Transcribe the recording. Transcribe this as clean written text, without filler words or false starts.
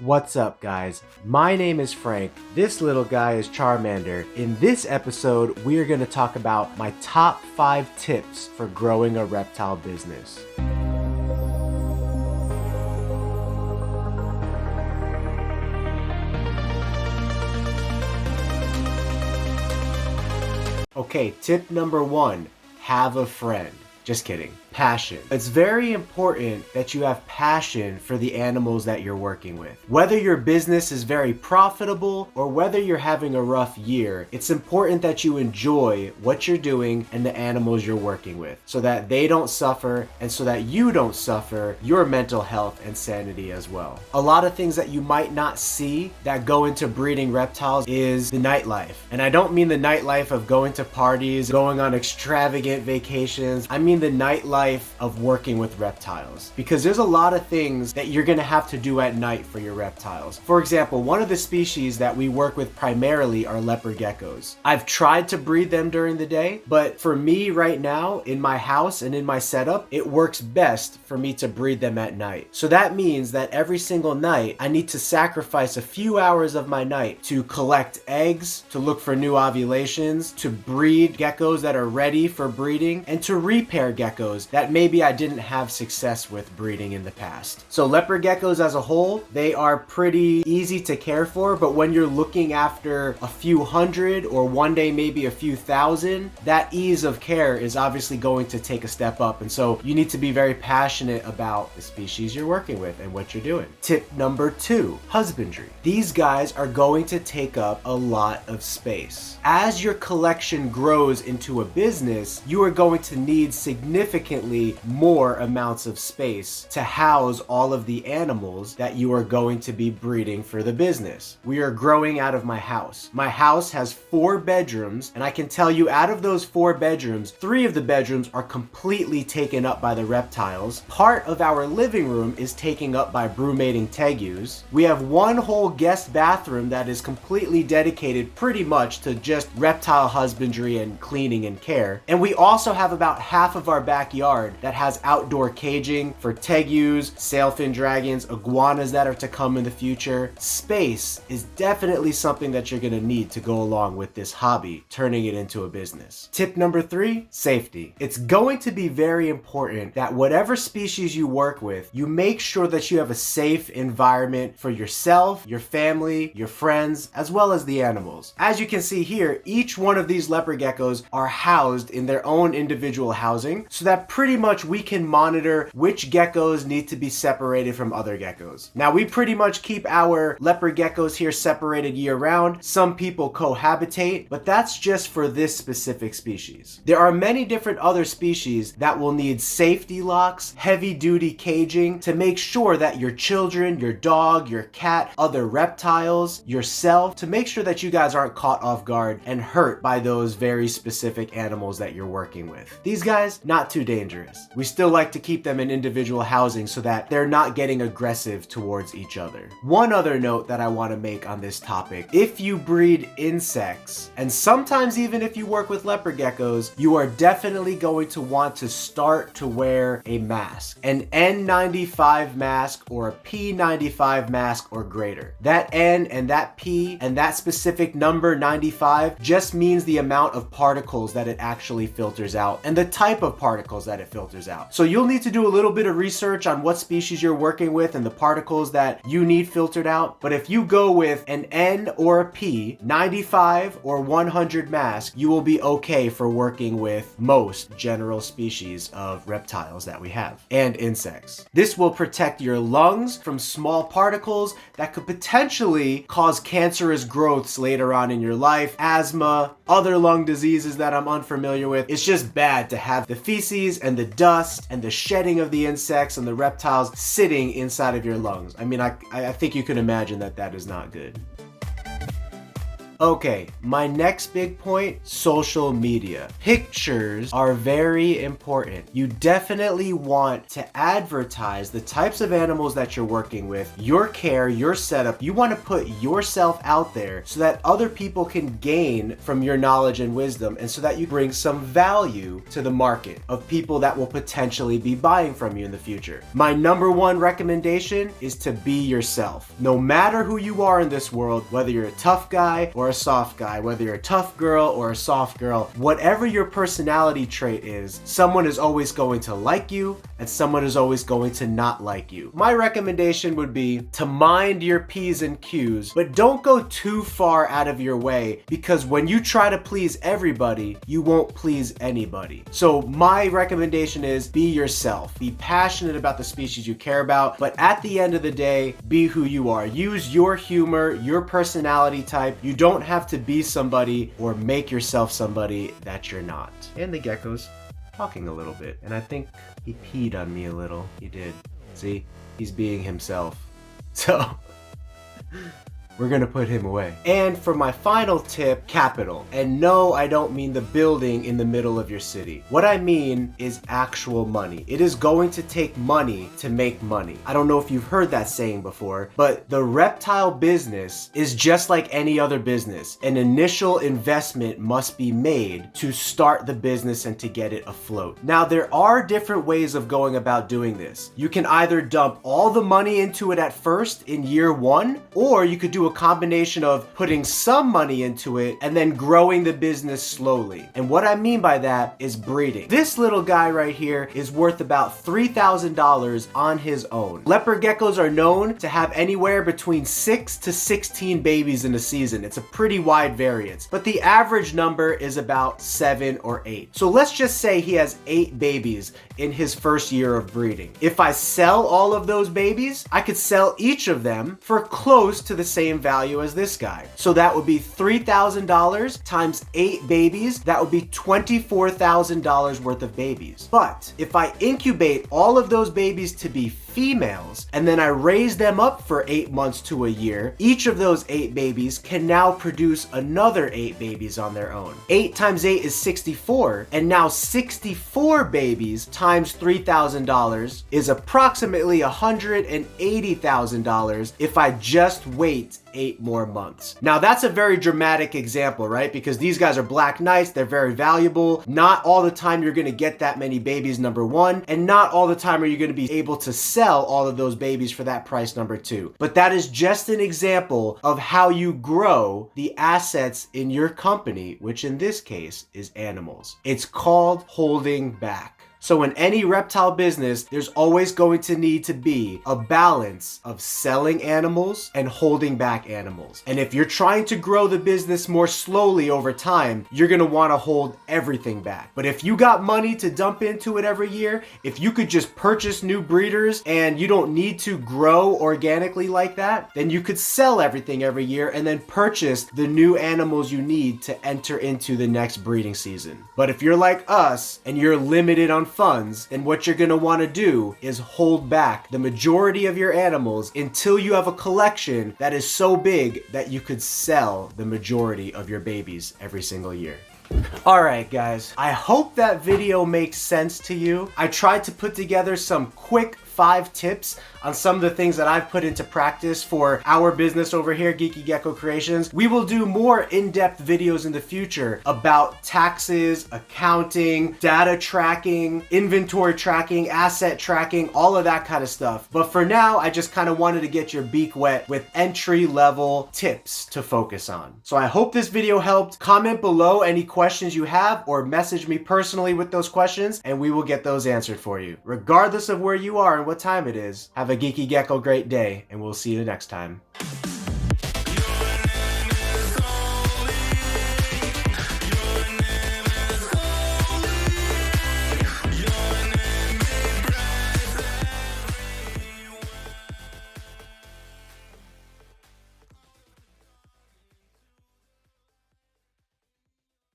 What's up, guys? My name is Frank. This little guy is Charmander. In this episode, we are going to talk about my top 5 tips for growing a reptile business. Okay, tip number 1, have a friend. Just kidding. Passion. It's very important that you have passion for the animals that you're working with. Whether your business is very profitable or whether you're having a rough year, it's important that you enjoy what you're doing and the animals you're working with so that they don't suffer and so that you don't suffer your mental health and sanity as well. A lot of things that you might not see that go into breeding reptiles is the nightlife. And I don't mean the nightlife of going to parties, going on extravagant vacations. I mean the nightlife of working with reptiles, because there's a lot of things that you're going to have to do at night for your reptiles. For example, one of the species that we work with primarily are leopard geckos. I've tried to breed them during the day, but for me right now in my house and in my setup, it works best for me to breed them at night. So that means that every single night I need to sacrifice a few hours of my night to collect eggs, to look for new ovulations, to breed geckos that are ready for breeding, and to repair geckos that maybe I didn't have success with breeding in the past. So leopard geckos as a whole, they are pretty easy to care for, but when you're looking after a few hundred or one day maybe a few thousand, that ease of care is obviously going to take a step up. And so you need to be very passionate about the species you're working with and what you're doing. Tip number 2, husbandry. These guys are going to take up a lot of space. As your collection grows into a business, you are going to need significantly more amounts of space to house all of the animals that you are going to be breeding for the business. We are growing out of my house. My house has 4 bedrooms, and I can tell you out of those 4 bedrooms, 3 of the bedrooms are completely taken up by the reptiles. Part of our living room is taken up by brumating tegus. We have one whole guest bathroom that is completely dedicated pretty much to just reptile husbandry and cleaning and care. And we also have about half of our backyard that has outdoor caging for tegus, sailfin dragons, iguanas that are to come in the future. Space is definitely something that you're going to need to go along with this hobby, turning it into a business. Tip number 3, safety. It's going to be very important that whatever species you work with, you make sure that you have a safe environment for yourself, your family, your friends, as well as the animals. As you can see here, each one of these leopard geckos are housed in their own individual housing so that pretty much we can monitor which geckos need to be separated from other geckos. Now we pretty much keep our leopard geckos here separated year round. Some people cohabitate, but that's just for this specific species. There are many different other species that will need safety locks, heavy duty caging to make sure that your children, your dog, your cat, other reptiles, yourself, to make sure that you guys aren't caught off guard and hurt by those very specific animals that you're working with. These guys, not too dangerous. We still like to keep them in individual housing so that they're not getting aggressive towards each other. One other note that I want to make on this topic: if you breed insects, and sometimes even if you work with leopard geckos, you are definitely going to want to start to wear a mask, an N95 mask or a P95 mask or greater. That N and that P and that specific number 95 just means the amount of particles that it actually filters out and the type of particles that it filters out. So you'll need to do a little bit of research on what species you're working with and the particles that you need filtered out. But if you go with an N or a P, 95 or 100 mask, you will be okay for working with most general species of reptiles that we have and insects. This will protect your lungs from small particles that could potentially cause cancerous growths later on in your life, asthma, other lung diseases that I'm unfamiliar with. It's just bad to have the feces and the dust and the shedding of the insects and the reptiles sitting inside of your lungs. I mean, I think you can imagine that that is not good. Okay, my next big point, social media. Pictures are very important. You definitely want to advertise the types of animals that you're working with, your care, your setup. You want to put yourself out there so that other people can gain from your knowledge and wisdom, and so that you bring some value to the market of people that will potentially be buying from you in the future. My number one recommendation is to be yourself. No matter who you are in this world, whether you're a tough guy or a soft guy, whether you're a tough girl or a soft girl, whatever your personality trait is, someone is always going to like you and someone is always going to not like you. My recommendation would be to mind your P's and Q's, but don't go too far out of your way, because when you try to please everybody, you won't please anybody. So my recommendation is be yourself. Be passionate about the species you care about, but at the end of the day, be who you are. Use your humor, your personality type. You don't have to be somebody or make yourself somebody that you're not. And the gecko's talking a little bit, and I think he peed on me a little. He did. See? He's being himself. So we're gonna put him away. And for my final tip, capital. And no, I don't mean the building in the middle of your city. What I mean is actual money. It is going to take money to make money. I don't know if you've heard that saying before, but the reptile business is just like any other business. An initial investment must be made to start the business and to get it afloat. Now, there are different ways of going about doing this. You can either dump all the money into it at first in year one, or you could do a combination of putting some money into it and then growing the business slowly. And what I mean by that is breeding. This little guy right here is worth about $3,000 on his own. Leopard geckos are known to have anywhere between 6 to 16 babies in a season. It's a pretty wide variance, but the average number is about 7 or 8. So let's just say he has 8 babies in his first year of breeding. If I sell all of those babies, I could sell each of them for close to the same value as this guy. So that would be $3,000 times 8 babies. That would be $24,000 worth of babies. But if I incubate all of those babies to be females, and then I raise them up for 8 months to a year, each of those 8 babies can now produce another 8 babies on their own. 8 times 8 is 64, and now 64 babies times $3,000 is approximately $180,000 if I just wait 8 more months. Now that's a very dramatic example, right? Because these guys are black knights, they're very valuable. Not all the time you're gonna get that many babies, number one, and not all the time are you gonna be able to sell all of those babies for that price, number two. But that is just an example of how you grow the assets in your company, which in this case is animals. It's called holding back. So in any reptile business, there's always going to need to be a balance of selling animals and holding back animals. And if you're trying to grow the business more slowly over time, you're gonna wanna hold everything back. But if you got money to dump into it every year, if you could just purchase new breeders and you don't need to grow organically like that, then you could sell everything every year and then purchase the new animals you need to enter into the next breeding season. But if you're like us and you're limited on funds, then what you're gonna wanna do is hold back the majority of your animals until you have a collection that is so big that you could sell the majority of your babies every single year. Alright guys, I hope that video makes sense to you. I tried to put together some quick 5 tips on some of the things that I've put into practice for our business over here, Geeky Gecko Creations. We will do more in-depth videos in the future about taxes, accounting, data tracking, inventory tracking, asset tracking, all of that kind of stuff. But for now, I just kind of wanted to get your beak wet with entry-level tips to focus on. So I hope this video helped. Comment below any questions you have or message me personally with those questions and we will get those answered for you. Regardless of where you are and what time it is, have a Geeky Gecko great day and we'll see you next time.